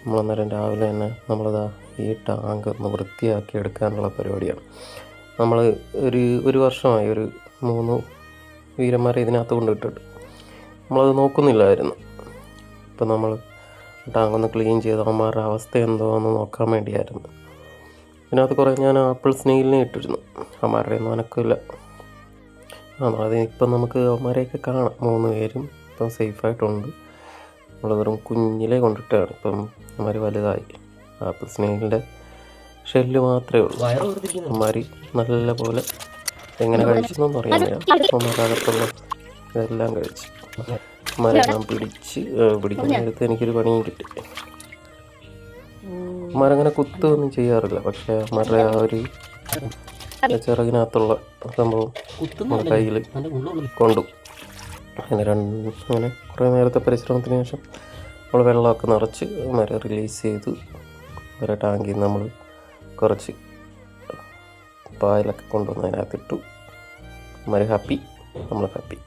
നമ്മളന്നേരം രാവിലെ തന്നെ നമ്മളിതാ ഈ ടാങ്ക് ഒന്ന് വൃത്തിയാക്കി എടുക്കാനുള്ള പരിപാടിയാണ്. നമ്മൾ ഒരു വർഷമായി 3 വീരന്മാരെ ഇതിനകത്ത് കൊണ്ടിട്ടിട്ട് നമ്മളത് നോക്കുന്നില്ലായിരുന്നു. ഇപ്പം നമ്മൾ ടാങ്ക് ഒന്ന് ക്ലീൻ ചെയ്ത് അവന്മാരുടെ അവസ്ഥ എന്തോ എന്ന് നോക്കാൻ വേണ്ടിയായിരുന്നു. ഇതിനകത്ത് കുറേ ഞാൻ ആപ്പിൾ സ്നെയിലിനെ ഇട്ടിരുന്നു. അവന്മാരുടെ ഒന്നും അനക്കില്ല. അത് ഇപ്പം നമുക്ക് അവന്മാരെയൊക്കെ കാണാം. 3 പേരും ഇപ്പം സേഫായിട്ടുണ്ട്. നമ്മൾ വെറും കുഞ്ഞിലേ കൊണ്ടിട്ടാണ്. ഇപ്പം അവന്മാർ വലുതായി. ആപ്പിൾ സ്നെയിലിൻ്റെ ഷെല്ല് മാത്രമേ ഉള്ളൂ. അവന്മാർ നല്ല പോലെ എങ്ങനെ കഴിച്ചെന്നൊന്നും അറിയാൻ അവന്മാരകത്തുള്ള ഇതെല്ലാം കഴിച്ചു. അവന്മാരെല്ലാം പിടിക്കുന്ന നേരത്ത് എനിക്കൊരു പണിയും കിട്ടി. അവന്മാരങ്ങനെ കുത്തുകയൊന്നും ചെയ്യാറില്ല. പക്ഷേ അവന്മാരുടെ ആ ഒരു ചിറകിനകത്തുള്ള സംഭവം നമ്മുടെ കയ്യിൽ കൊണ്ടു. അങ്ങനെ കുറേ നേരത്തെ പരിശ്രമത്തിന് ശേഷം നമ്മൾ വെള്ളമൊക്കെ നിറച്ച് അവന്മാരെ റിലീസ് ചെയ്തു. അവരെ ടാങ്കിൽ നമ്മൾ കുറച്ച് പായലൊക്കെ കൊണ്ടുവന്ന് അതിനകത്തിട്ടു. അവന്മാർ ഹാപ്പി, നമ്മൾ ഹാപ്പി.